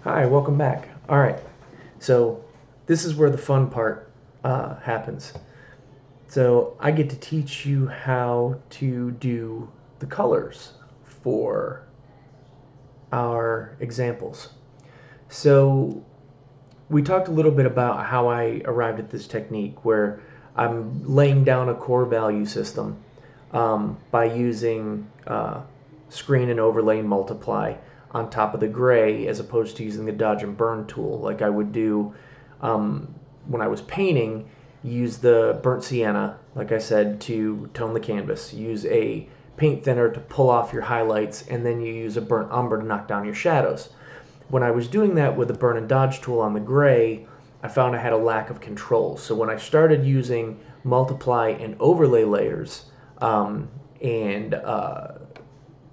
Hi, welcome back. All right, so this is where the fun part happens. So I get to teach you how to do the colors for our examples. So we talked a little bit about how I arrived at this technique where I'm laying down a core value system by using screen and overlay and multiply on top of the gray as opposed to using the dodge and burn tool like I would do when I was painting. Use the burnt sienna, like I said, to tone the canvas. Use a paint thinner to pull off your highlights, and then you use a burnt umber to knock down your shadows. When I was doing that with the burn and dodge tool on the gray, I found I had a lack of control. So when I started using multiply and overlay layers and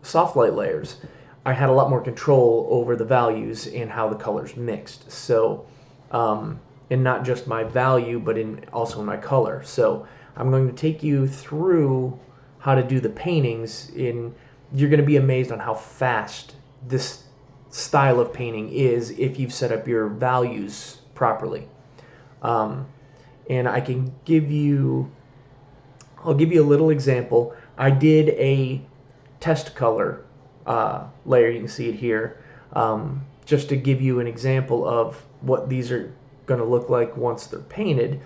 soft light layers, I had a lot more control over the values and how the colors mixed. So, and not just my value, but also in my color. So I'm going to take you through how to do the paintings. You're going to be amazed on how fast this style of painting is if you've set up your values properly. And I can give you, I'll give you a little example. I did a test color layer. You can see it here, just to give you an example of what these are going to look like once they're painted.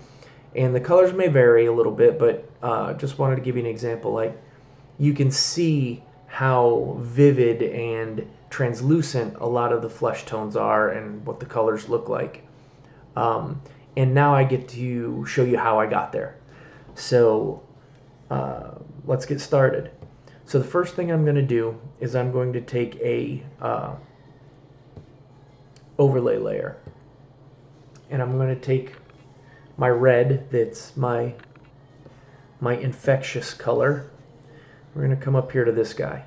And the colors may vary a little bit, but just wanted to give you an example. Like, you can see how vivid and translucent a lot of the flesh tones are and what the colors look like. And now I get to show you how I got there. So let's get started. So the first thing I'm going to do is I'm going to take a overlay layer, and I'm going to take my red, that's my infectious color. We're going to come up here to this guy.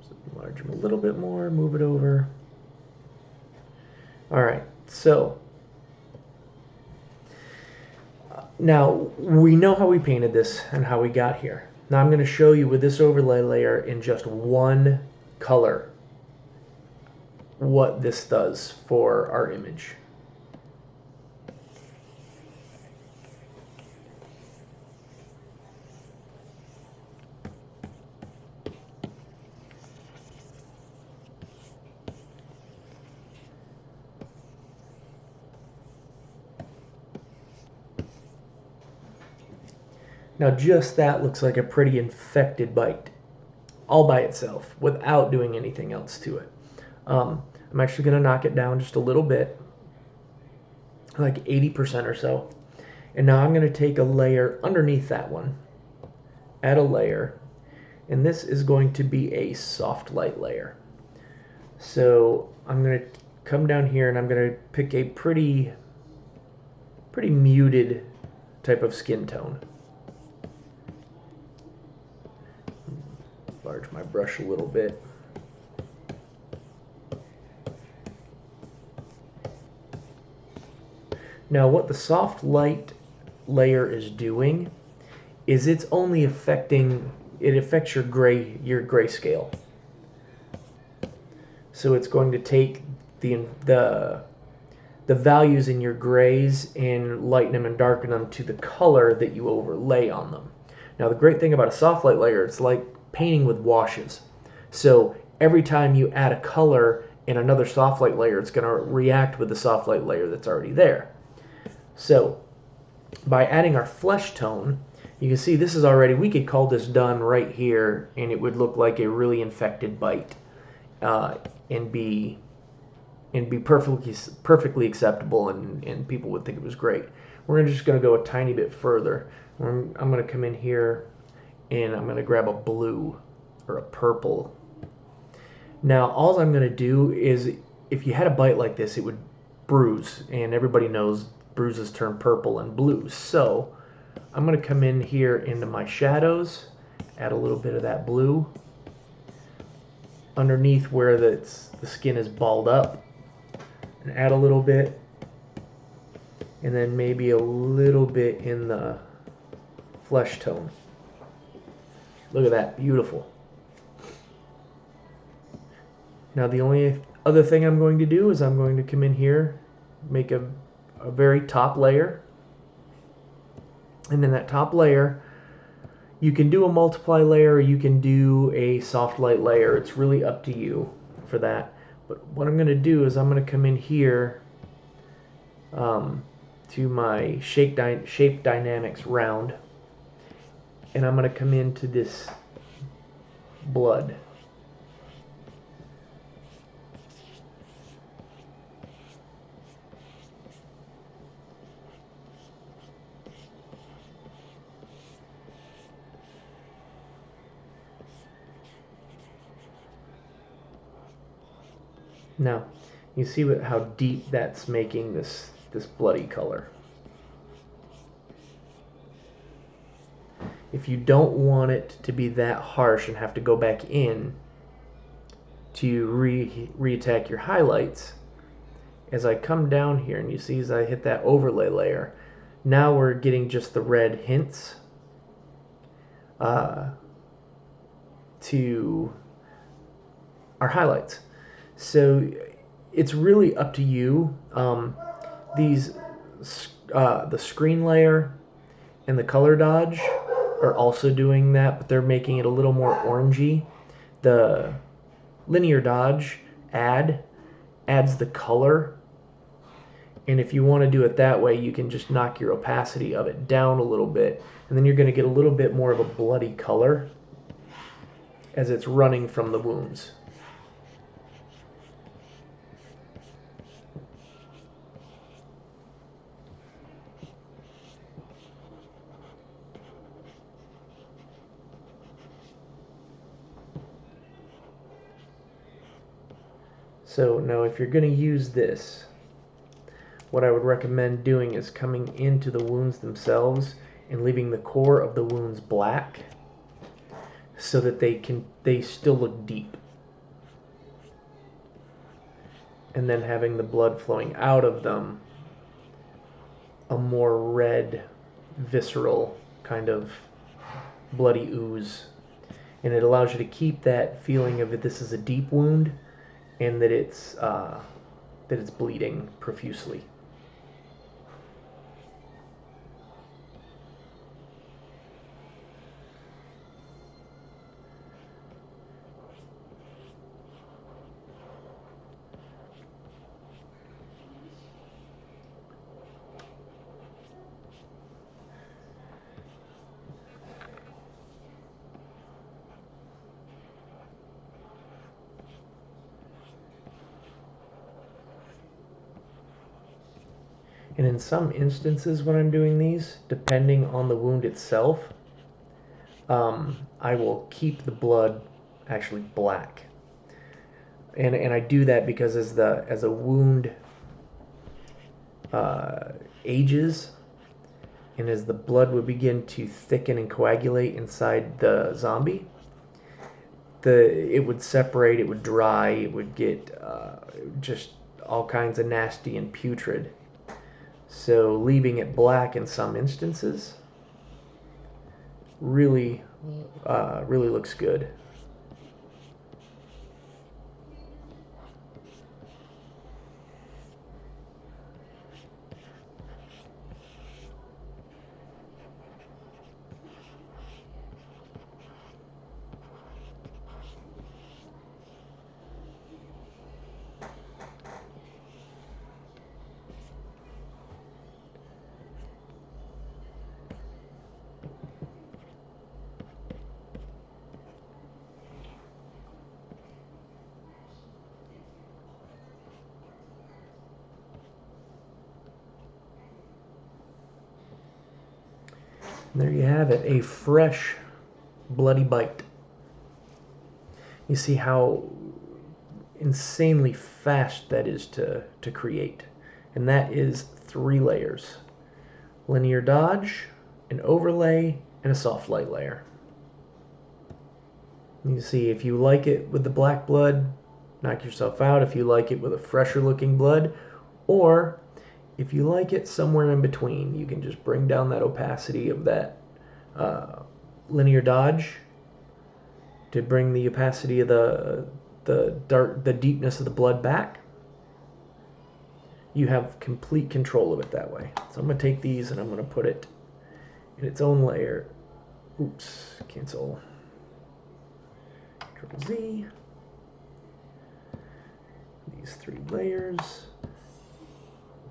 So enlarge him a little bit more, move it over. All right, so now we know how we painted this and how we got here. Now I'm going to show you with this overlay layer in just one color what this does for our image. Now just that looks like a pretty infected bite all by itself without doing anything else to it. I'm actually going to knock it down just a little bit, like 80% or so. And now I'm going to take a layer underneath that one, add a layer, and this is going to be a soft light layer. So I'm going to come down here and I'm going to pick a pretty muted type of skin tone. Enlarge my brush a little bit. Now what the soft light layer is doing is it's only affecting, it affects your grayscale. So it's going to take the values in your grays and lighten them and darken them to the color that you overlay on them. Now the great thing about a soft light layer, it's like painting with washes. So every time you add a color in another soft light layer, it's going to react with the soft light layer that's already there. So by adding our flesh tone, you can see this is already, we could call this done right here, and it would look like a really infected bite and be perfectly acceptable, and people would think it was great. We're just going to go a tiny bit further. I'm going to come in here and I'm going to grab a blue or a purple. Now all I'm going to do is, if you had a bite like this, it would bruise, and everybody knows bruises turn purple and blue. So I'm going to come in here into my shadows, add a little bit of that blue underneath where the skin is balled up, and add a little bit, and then maybe a little bit in the flesh tone. Look at that, beautiful. Now the only other thing I'm going to do is I'm going to come in here, make a very top layer, and in that top layer you can do a multiply layer or you can do a soft light layer. It's really up to you for that. But what I'm going to do is I'm going to come in here to my shape dynamics round, and I'm going to come into this blood. Now, you see how deep that's making this bloody color. If you don't want it to be that harsh and have to go back in to re-attack your highlights, as I come down here and you see as I hit that overlay layer, now we're getting just the red hints to our highlights. So it's really up to you. The screen layer and the color dodge are also doing that, but they're making it a little more orangey. The linear dodge adds the color, and if you want to do it that way, you can just knock your opacity of it down a little bit, and then you're going to get a little bit more of a bloody color as it's running from the wounds. So now if you're going to use this, what I would recommend doing is coming into the wounds themselves and leaving the core of the wounds black so that they still look deep. And then having the blood flowing out of them a more red, visceral kind of bloody ooze. And it allows you to keep that feeling of it, this is a deep wound, and that it's bleeding profusely. And in some instances when I'm doing these, depending on the wound itself, I will keep the blood actually black. And I do that because as a wound ages, and as the blood would begin to thicken and coagulate inside the zombie, it would separate, it would dry, it would get just all kinds of nasty and putrid. So leaving it black in some instances really looks good. And there you have it, a fresh bloody bite. You see how insanely fast that is to create. And that is 3 layers. Linear dodge, an overlay, and a soft light layer. You see, if you like it with the black blood, knock yourself out. If you like it with a fresher looking blood, or if you like it somewhere in between, you can just bring down that opacity of that linear dodge to bring the opacity of the the deepness of the blood back. You have complete control of it that way. So I'm going to take these and I'm going to put it in its own layer. Oops, cancel. Control Z. These 3 layers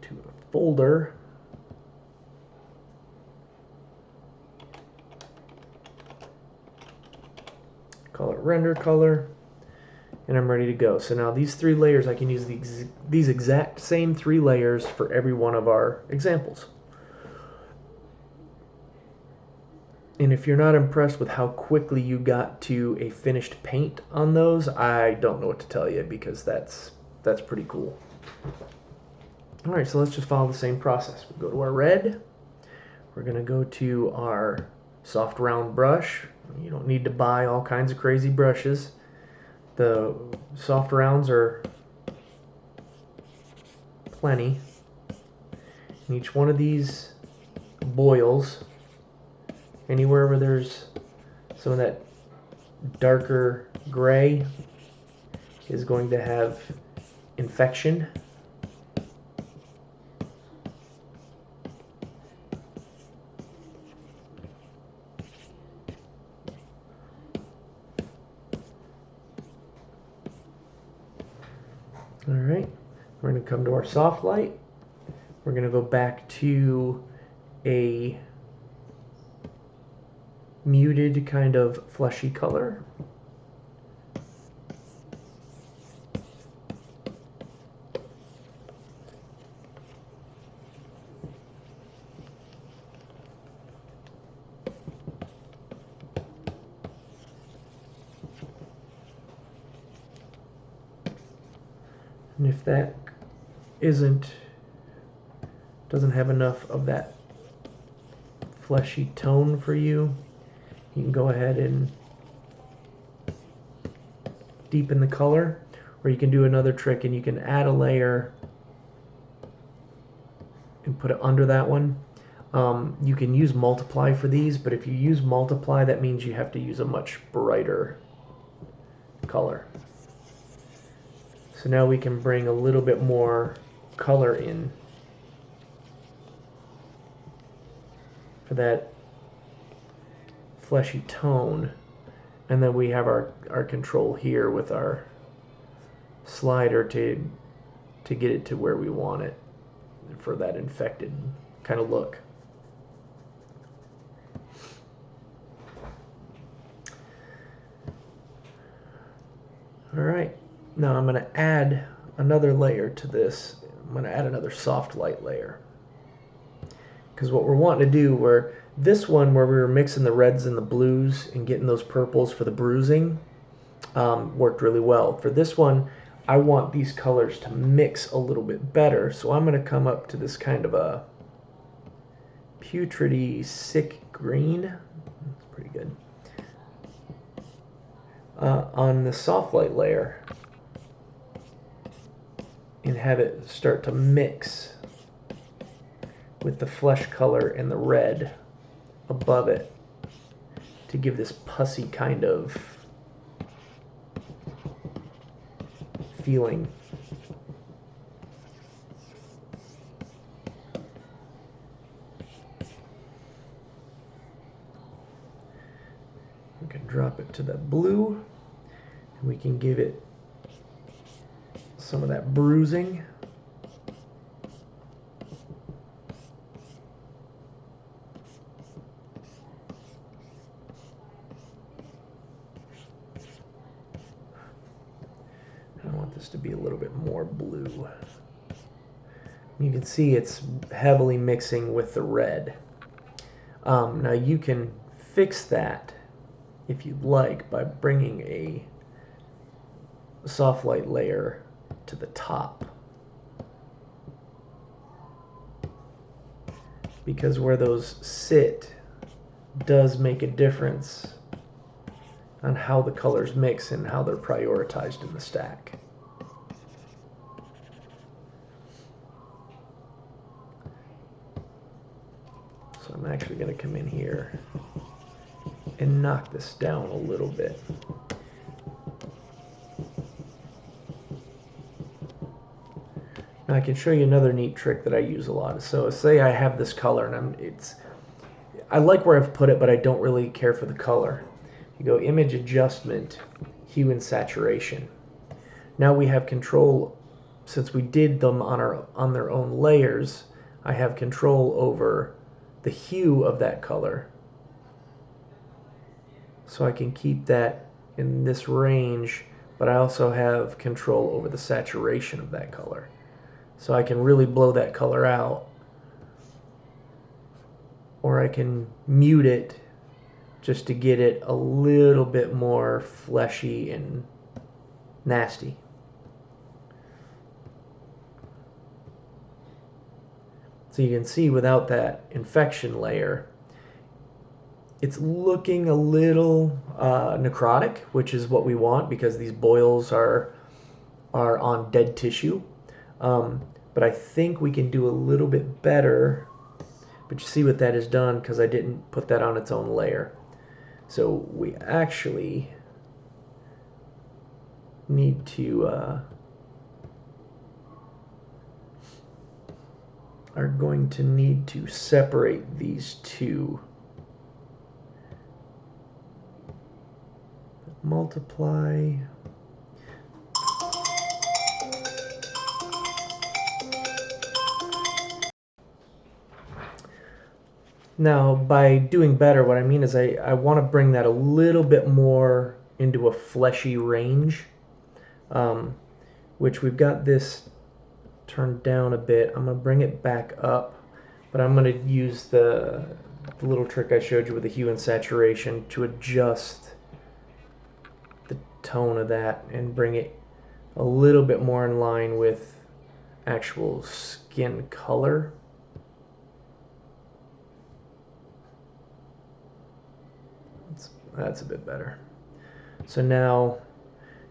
to a folder. Call it render color. And I'm ready to go. So now these 3 layers, I can use these exact same 3 layers for every one of our examples. And if you're not impressed with how quickly you got to a finished paint on those, I don't know what to tell you, because that's pretty cool. All right, so let's just follow the same process. We go to our red. We're going to go to our soft round brush. You don't need to buy all kinds of crazy brushes. The soft rounds are plenty. And each one of these boils, anywhere where there's some of that darker gray, is going to have infection. All right, we're going to come to our soft light. We're going to go back to a muted kind of fleshy color. And if that doesn't have enough of that fleshy tone for you, you can go ahead and deepen the color, or you can do another trick and you can add a layer and put it under that one. You can use multiply for these, but if you use multiply, that means you have to use a much brighter color. So now we can bring a little bit more color in for that fleshy tone. And then we have our control here with our slider to get it to where we want it for that infected kind of look. All right. Now I'm going to add another layer to this. I'm going to add another soft light layer. Because what we're wanting to do, where this one where we were mixing the reds and the blues and getting those purples for the bruising, worked really well. For this one, I want these colors to mix a little bit better. So I'm going to come up to this kind of a putridy sick green. That's pretty good. On the soft light layer, and have it start to mix with the flesh color and the red above it to give this pussy kind of feeling. We can drop it to that blue, and we can give it some of that bruising. I want this to be a little bit more blue. You can see it's heavily mixing with the red. Now you can fix that if you'd like by bringing a soft light layer to the top, because where those sit does make a difference on how the colors mix and how they're prioritized in the stack. So I'm actually going to come in here and knock this down a little bit. Now I can show you another neat trick that I use a lot. So say I have this color and I like where I've put it, but I don't really care for the color. You go Image Adjustment, Hue and Saturation. Now we have control, since we did them on their own layers, I have control over the hue of that color. So I can keep that in this range, but I also have control over the saturation of that color. So I can really blow that color out, or I can mute it just to get it a little bit more fleshy and nasty. So you can see without that infection layer, it's looking a little necrotic, which is what we want because these boils are on dead tissue. But I think we can do a little bit better. But you see what that has done because I didn't put that on its own layer. So we actually need to are going to need to separate these two. Multiply. Now, by doing better, what I mean is I want to bring that a little bit more into a fleshy range, which we've got this turned down a bit. I'm going to bring it back up, but I'm going to use the little trick I showed you with the hue and saturation to adjust the tone of that and bring it a little bit more in line with actual skin color. That's a bit better. So now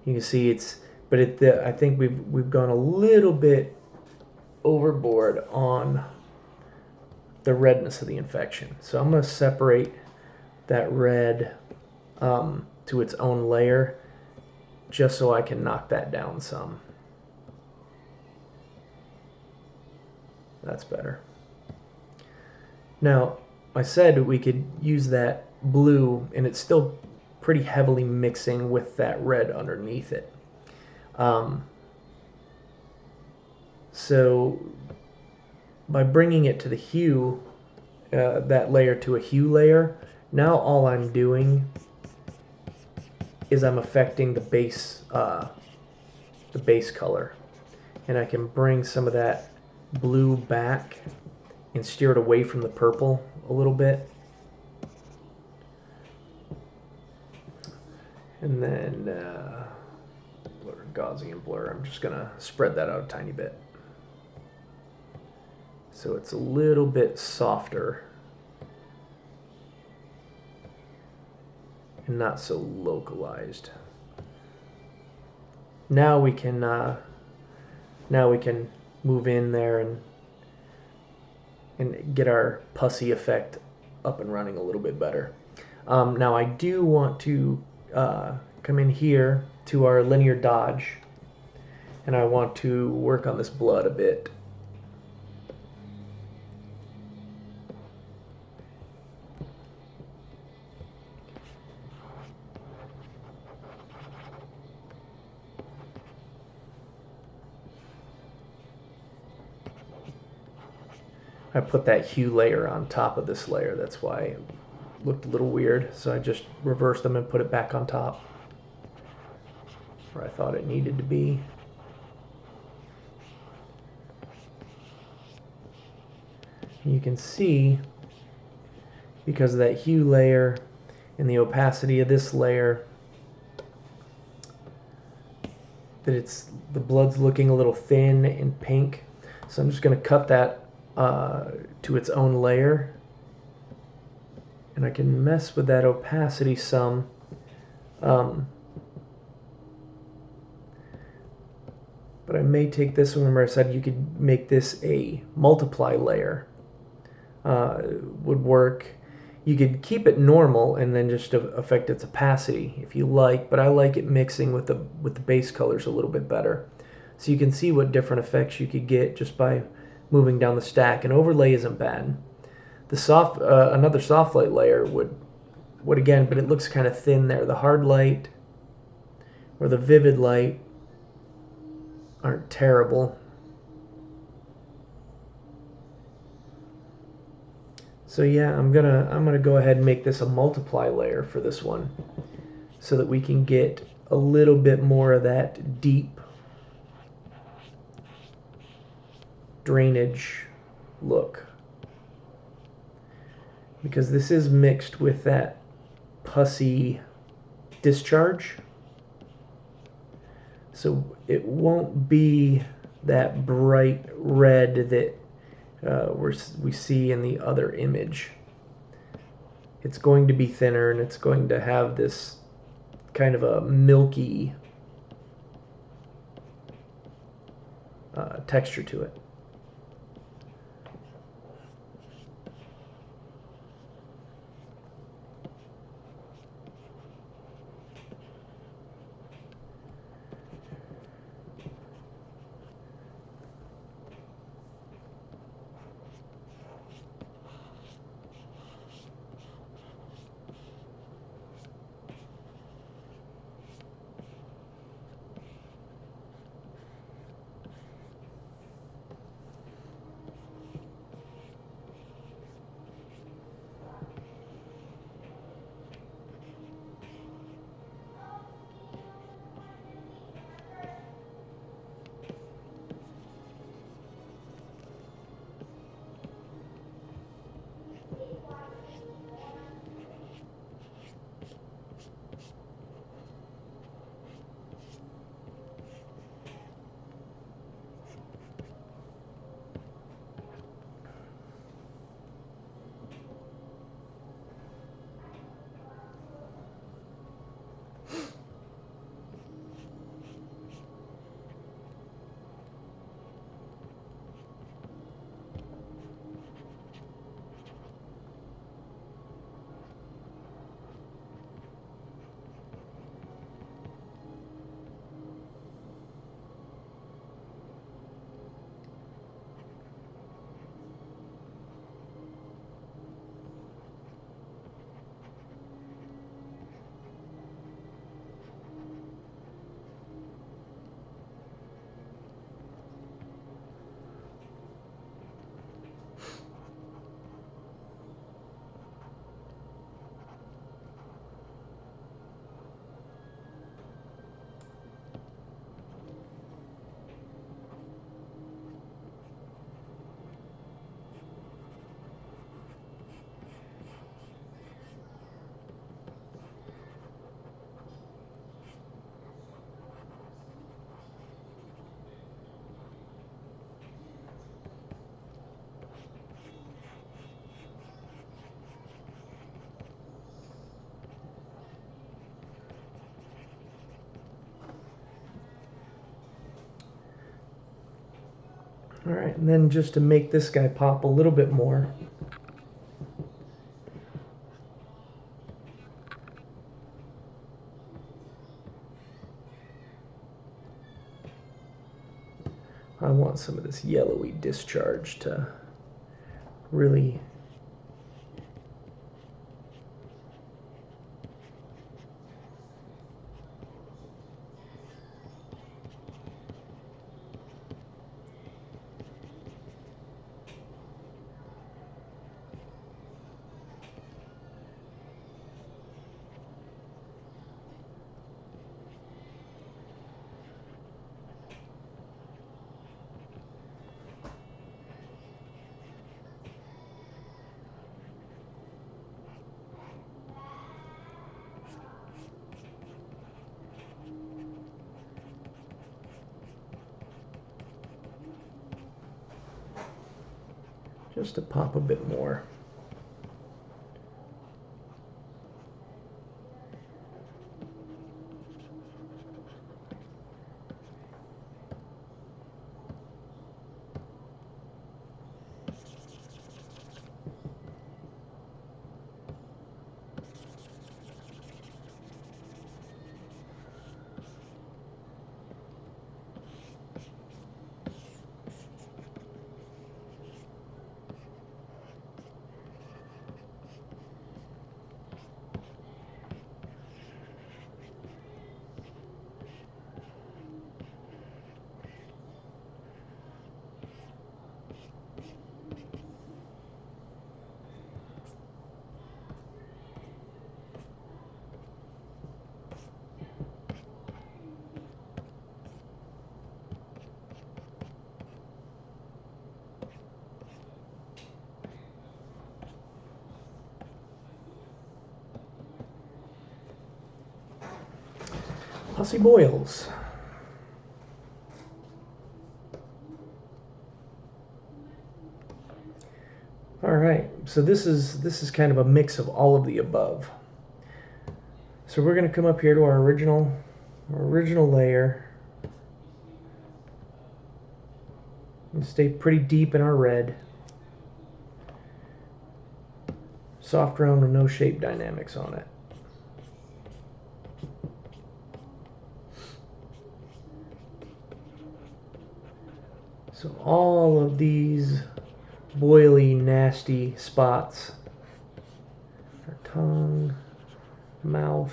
you can see I think we've gone a little bit overboard on the redness of the infection. So I'm going to separate that red to its own layer just so I can knock that down some. That's better. Now, I said we could use that blue, and it's still pretty heavily mixing with that red underneath it. So by bringing it to the hue, that layer to a hue layer, now all I'm doing is I'm affecting the base color, and I can bring some of that blue back and steer it away from the purple a little bit. And then blur, Gaussian blur, I'm just gonna spread that out a tiny bit so it's a little bit softer and not so localized. Now we can move in there and get our pussy effect up and running a little bit better. Now I do want to come in here to our linear dodge, and I want to work on this blood a bit. I put that hue layer on top of this layer, that's why it looked a little weird, so I just reversed them and put it back on top where I thought it needed to be. You can see, because of that hue layer and the opacity of this layer, that the blood's looking a little thin and pink. So I'm just going to cut that to its own layer, and I can mess with that opacity some. But I may take this one. Remember I said you could make this a multiply layer. Would work. You could keep it normal and then just affect its opacity if you like, but I like it mixing with the base colors a little bit better. So you can see what different effects you could get just by moving down the stack. And overlay isn't bad. The soft, another soft light layer would again, but it looks kind of thin there. The hard light or the vivid light aren't terrible. So yeah, I'm gonna go ahead and make this a multiply layer for this one, so that we can get a little bit more of that deep drainage look, because this is mixed with that pussy discharge, so it won't be that bright red that we see in the other image. It's going to be thinner, and it's going to have this kind of a milky texture to it. All right, and then just to make this guy pop a little bit more, I want some of this yellowy discharge to really just to pop a bit more. pussy boils. All right, so this is kind of a mix of all of the above. So we're going to come up here to our original layer and stay pretty deep in our red. Soft round with no shape dynamics on it. So all of these boily, nasty spots, our tongue, mouth,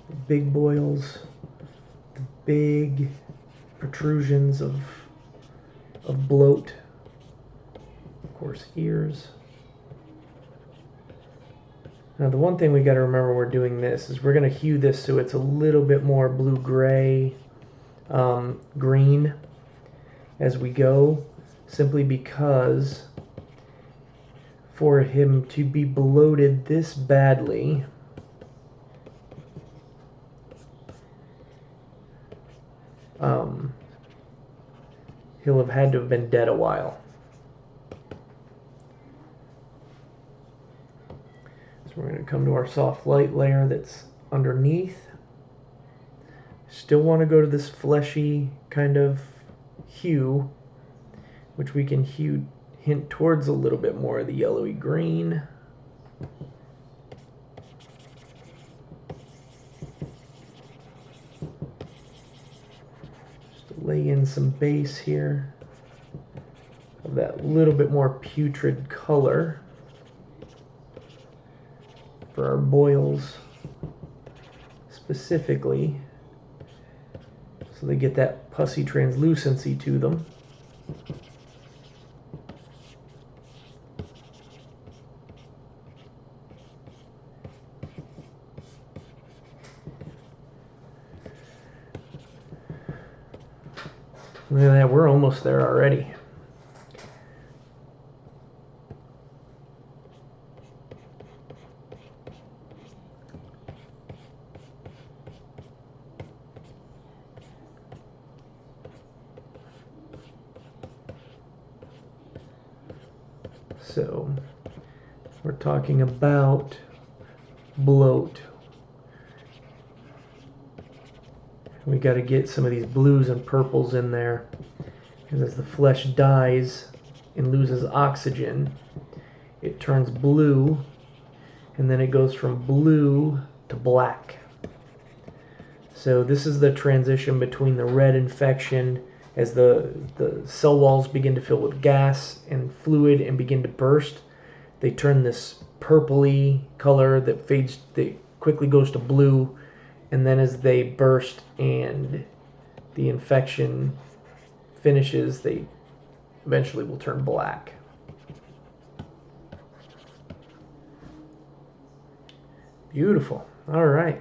the big boils, the big protrusions of bloat, of course ears. Now the one thing we got to remember we're doing this is we're going to hue this so it's a little bit more blue-gray, green as we go, simply because for him to be bloated this badly, he'll have had to have been dead a while. So we're going to come to our soft light layer that's underneath. Still want to go to this fleshy kind of hue, which we can hint towards a little bit more of the yellowy green. Just lay in some base here of that little bit more putrid color for our boils specifically, so they get that pussy translucency to them. Look at that, we're almost there already. So we're talking about bloat. We got to get some of these blues and purples in there, because as the flesh dies and loses oxygen, it turns blue, and then it goes from blue to black. So this is the transition between the red infection as the cell walls begin to fill with gas and fluid and begin to burst. They turn this purpley color that fades, that quickly goes to blue, and then as they burst and the infection finishes, they eventually will turn black. Beautiful. All right.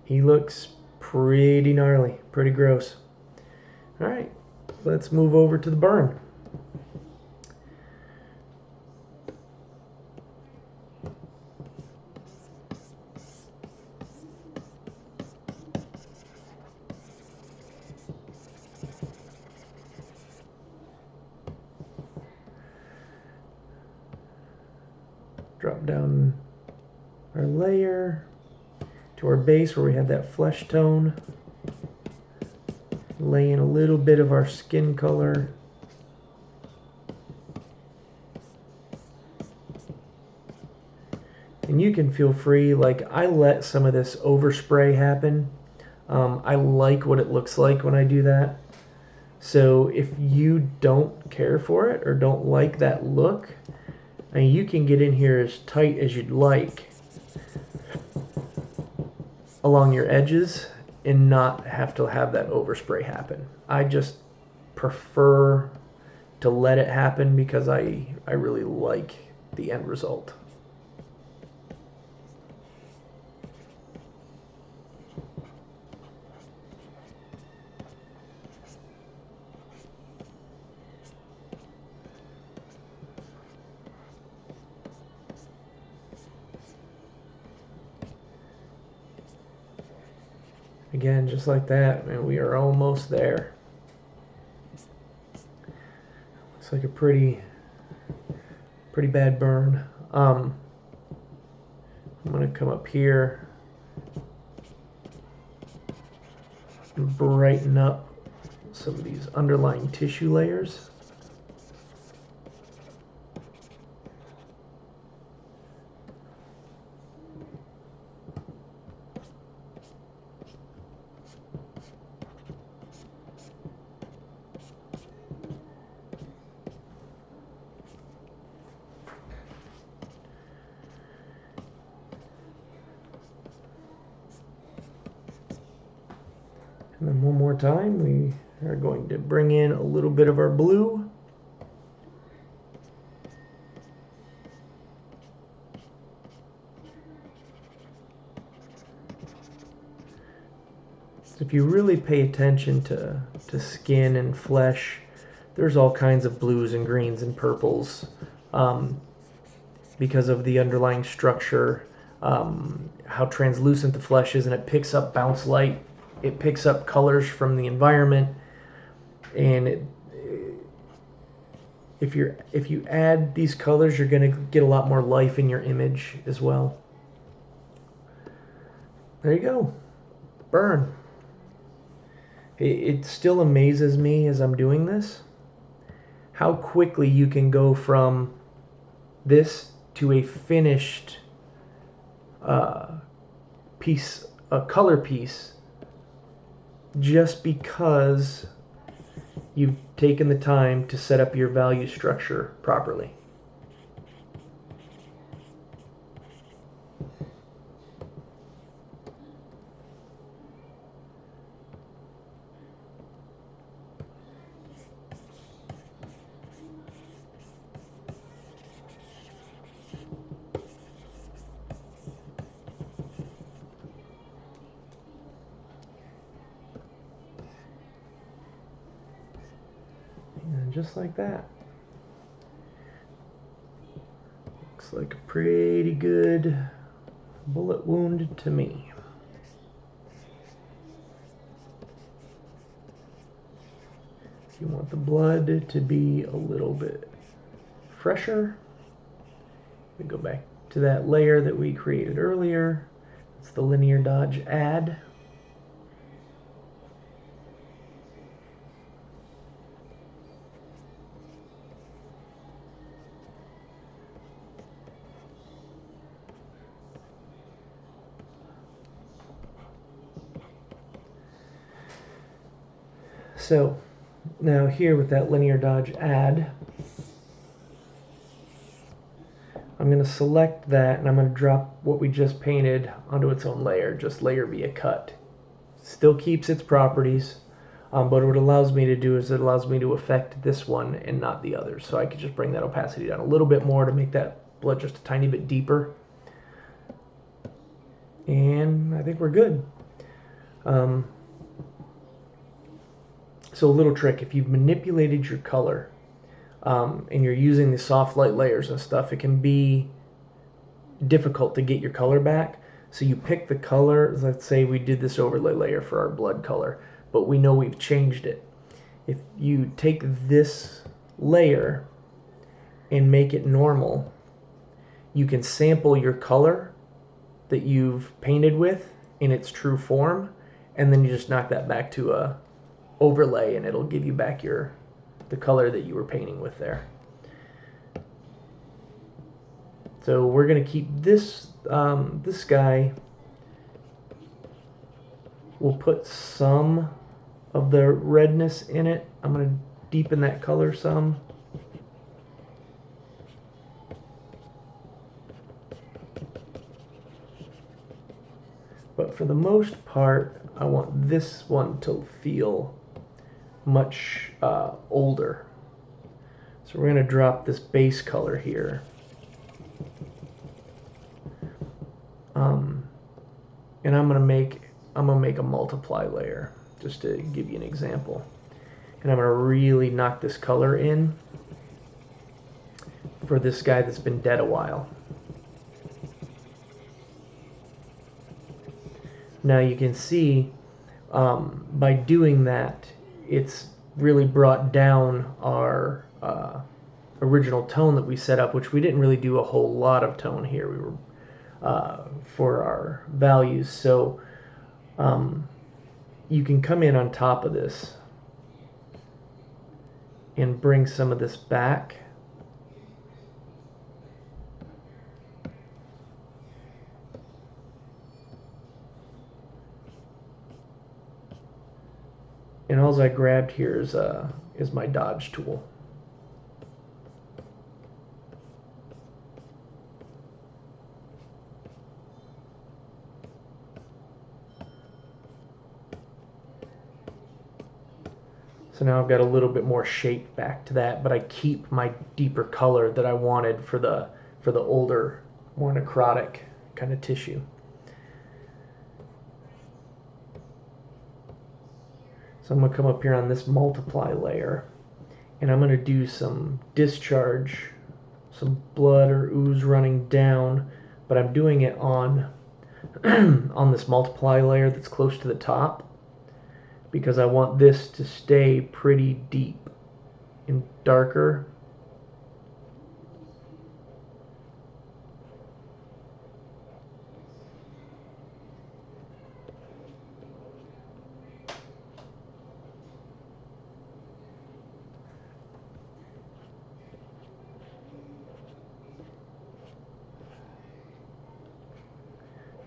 He looks pretty gnarly, pretty gross. All right, let's move over to the burn. Drop down our layer to our base where we had that flesh tone. Lay in a little bit of our skin color. And you can feel free, like I let some of this overspray happen. I like what it looks like when I do that. So if you don't care for it or don't like that look, I mean, you can get in here as tight as you'd like along your edges and not have to have that overspray happen. I just prefer to let it happen because I really like the end result. Again, just like that, and we are almost there. Looks like a pretty bad burn. I'm gonna come up here and brighten up some of these underlying tissue layers. And then one more time, we are going to bring in a little bit of our blue. If you really pay attention to skin and flesh, there's all kinds of blues and greens and purples because of the underlying structure, how translucent the flesh is, and it picks up bounce light. It picks up colors from the environment, and if you add these colors, you're going to get a lot more life in your image as well. There you go. Burn. It still amazes me as I'm doing this how quickly you can go from this to a finished piece, a color piece, just because you've taken the time to set up your value structure properly. And just like that. Looks like a pretty good bullet wound to me. If you want the blood to be a little bit fresher, we go back to that layer that we created earlier. It's the linear dodge add. So now here with that linear dodge add, I'm going to select that and I'm going to drop what we just painted onto its own layer, just layer via cut. Still keeps its properties, but what it allows me to do is it allows me to affect this one and not the others. So I could just bring that opacity down a little bit more to make that blood just a tiny bit deeper. And I think we're good. So a little trick, if you've manipulated your color and you're using the soft light layers and stuff, it can be difficult to get your color back. So you pick the color, let's say we did this overlay layer for our blood color, but we know we've changed it. If you take this layer and make it normal, you can sample your color that you've painted with in its true form, and then you just knock that back to a overlay and it'll give you back the color that you were painting with there. So we're going to keep this this guy. We'll put some of the redness in it. I'm going to deepen that color some. But for the most part, I want this one to feel much older. So we're going to drop this base color here. And I'm going to make a multiply layer just to give you an example. And I'm going to really knock this color in for this guy that's been dead a while. Now you can see By doing that, it's really brought down our original tone that we set up, which we didn't really do a whole lot of tone here. We were for our values, so you can come in on top of this and bring some of this back. And all I grabbed here is my dodge tool. So now I've got a little bit more shape back to that, but I keep my deeper color that I wanted for the older, more necrotic kind of tissue. So I'm going to come up here on this multiply layer, and I'm going to do some discharge, some blood or ooze running down, but I'm doing it on on this multiply layer that's close to the top, because I want this to stay pretty deep and darker.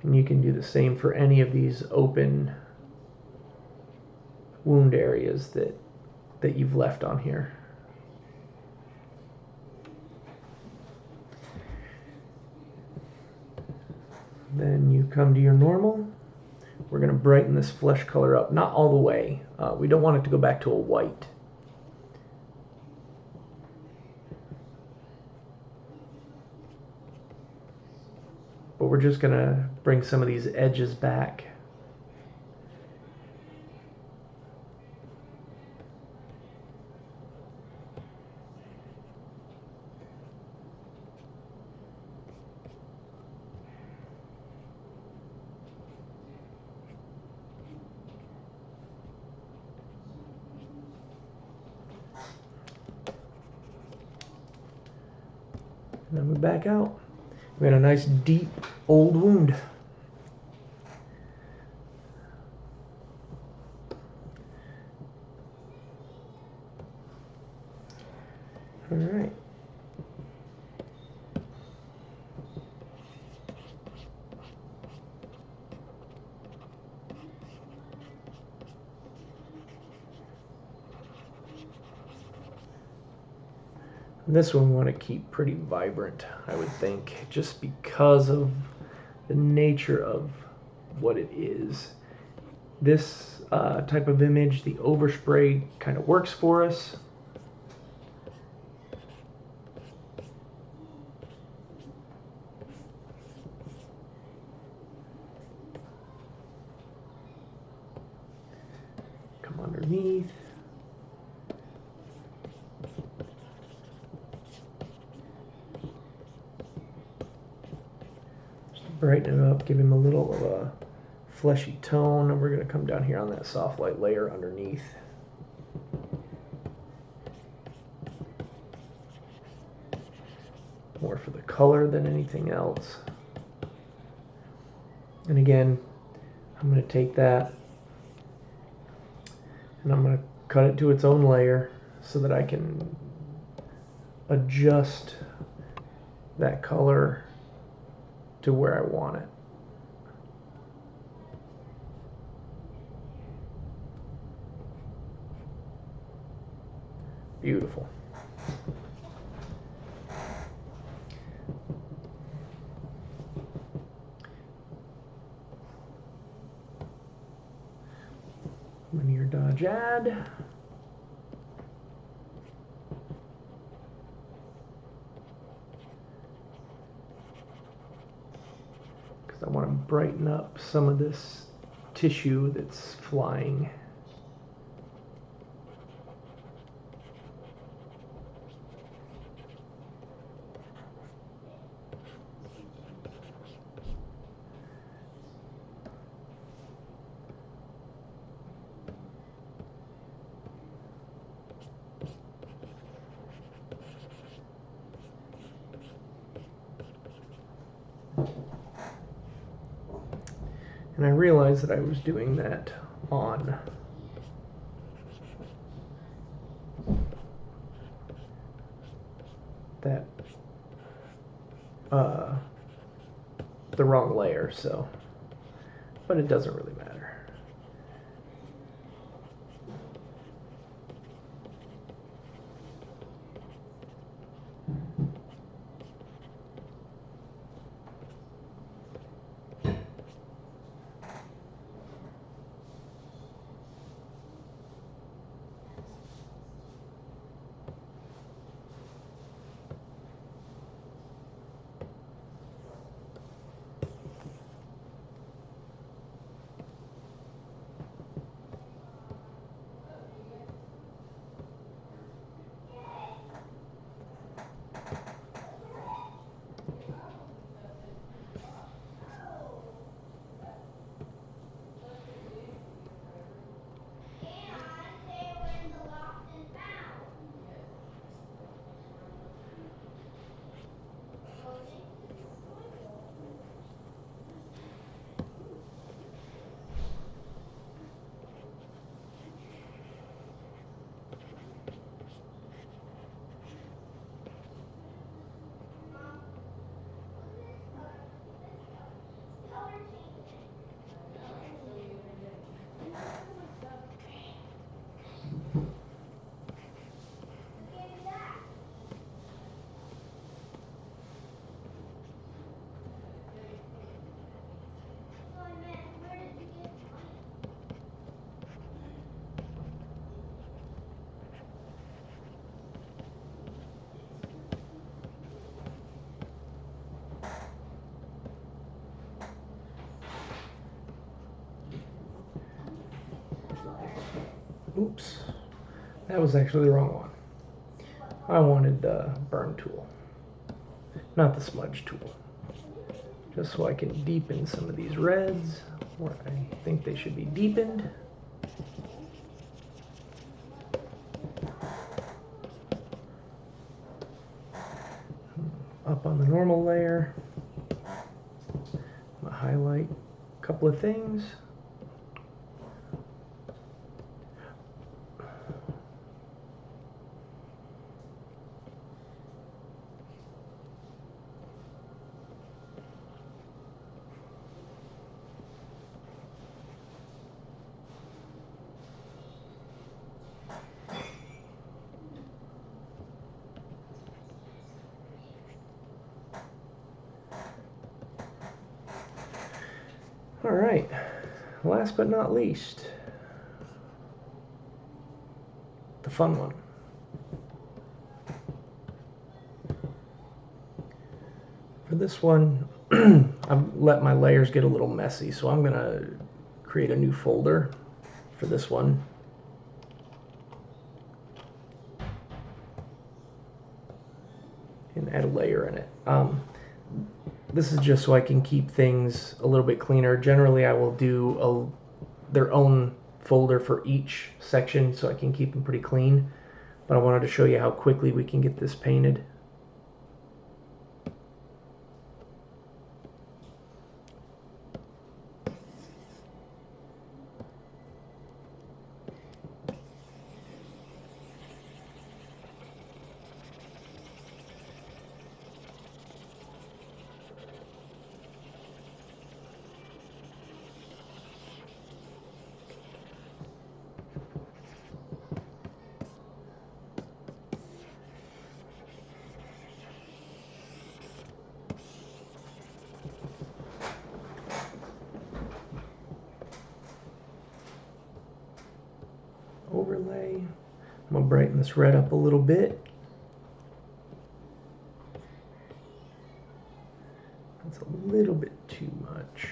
And you can do the same for any of these open wound areas that you've left on here. Then you come to your normal. We're going to brighten this flesh color up, not all the way. We don't want it to go back to a white. But we're just going to bring some of these edges back. And then we back out. We got a nice deep old wound. All right. This one we want to keep pretty vibrant, I would think, just because of the nature of what it is. This type of image, the overspray kind of works for us. Come underneath. Brighten it up, give him a little of a fleshy tone, and we're going to come down here on that soft light layer underneath. More for the color than anything else. And again, I'm going to take that and I'm going to cut it to its own layer so that I can adjust that color to where I want it. Beautiful. Linear dodge add. Because I want to brighten up some of this tissue that's flying. And I realized that I was doing that on that the wrong layer, so, but it doesn't really matter. Oops, that was actually the wrong one. I wanted the burn tool, not the smudge tool. Just so I can deepen some of these reds where I think they should be deepened. Up on the normal layer, I'm gonna highlight a couple of things. All right, last but not least, the fun one. For this one, I've let my layers get a little messy, so I'm gonna create a new folder for this one. And add a layer in it. This is just so I can keep things a little bit cleaner. Generally, I will do their own folder for each section so I can keep them pretty clean. But I wanted to show you how quickly we can get this painted. Overlay. I'm gonna brighten this red up a little bit. That's a little bit too much.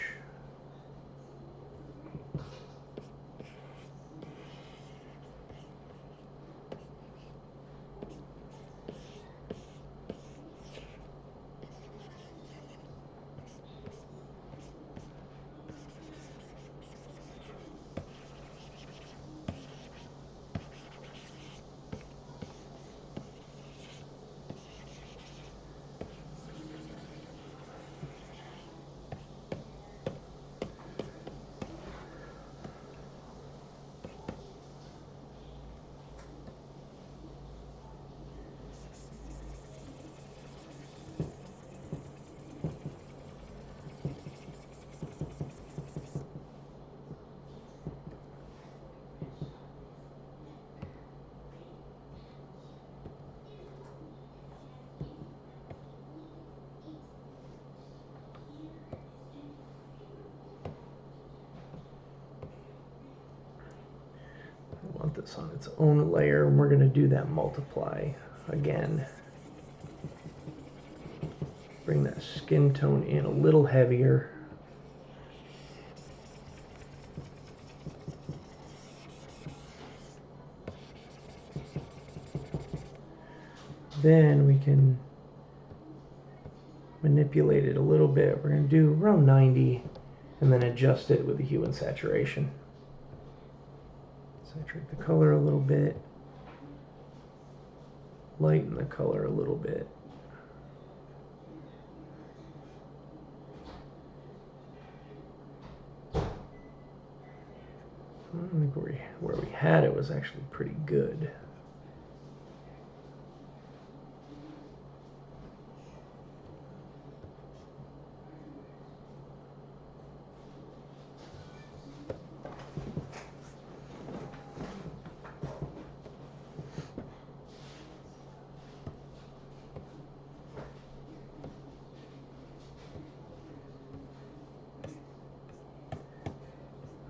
I want this on its own layer, and we're going to do that multiply again. Bring that skin tone in a little heavier. Then we can manipulate it a little bit. We're going to do around 90 and then adjust it with the hue and saturation. Saturate the color a little bit. Lighten the color a little bit. I think where we had it was actually pretty good.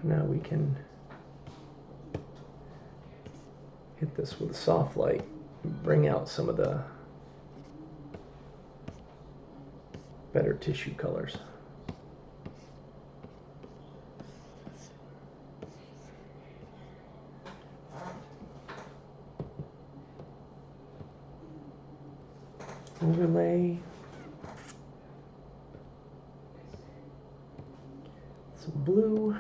Now we can hit this with a soft light and bring out some of the better tissue colors. Overlay. Some blue.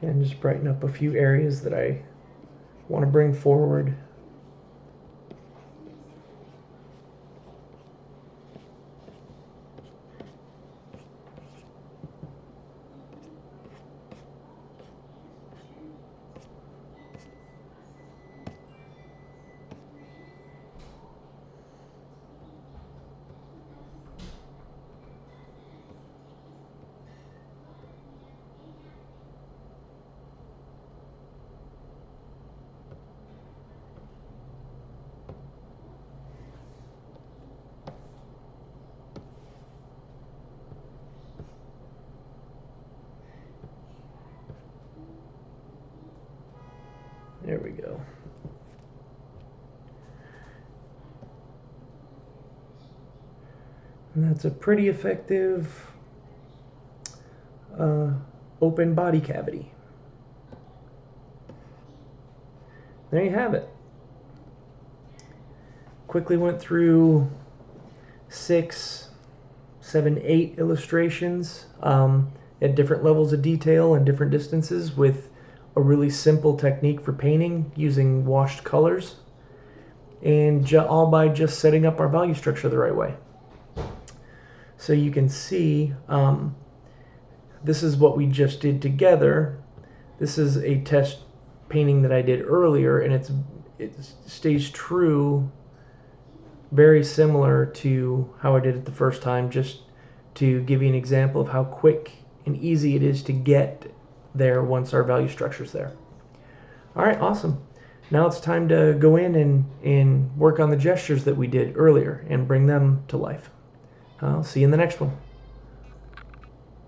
And just brighten up a few areas that I want to bring forward. There we go. And that's a pretty effective open body cavity. There you have it. Quickly went through 6, 7, 8 illustrations at different levels of detail and different distances with a really simple technique for painting using washed colors, and all by just setting up our value structure the right way. So you can see this is what we just did together. This is a test painting that I did earlier, and it stays true, very similar to how I did it the first time, just to give you an example of how quick and easy it is to get there once our value structure is there. All right, awesome. Now it's time to go in and work on the gestures that we did earlier and bring them to life. I'll see you in the next one.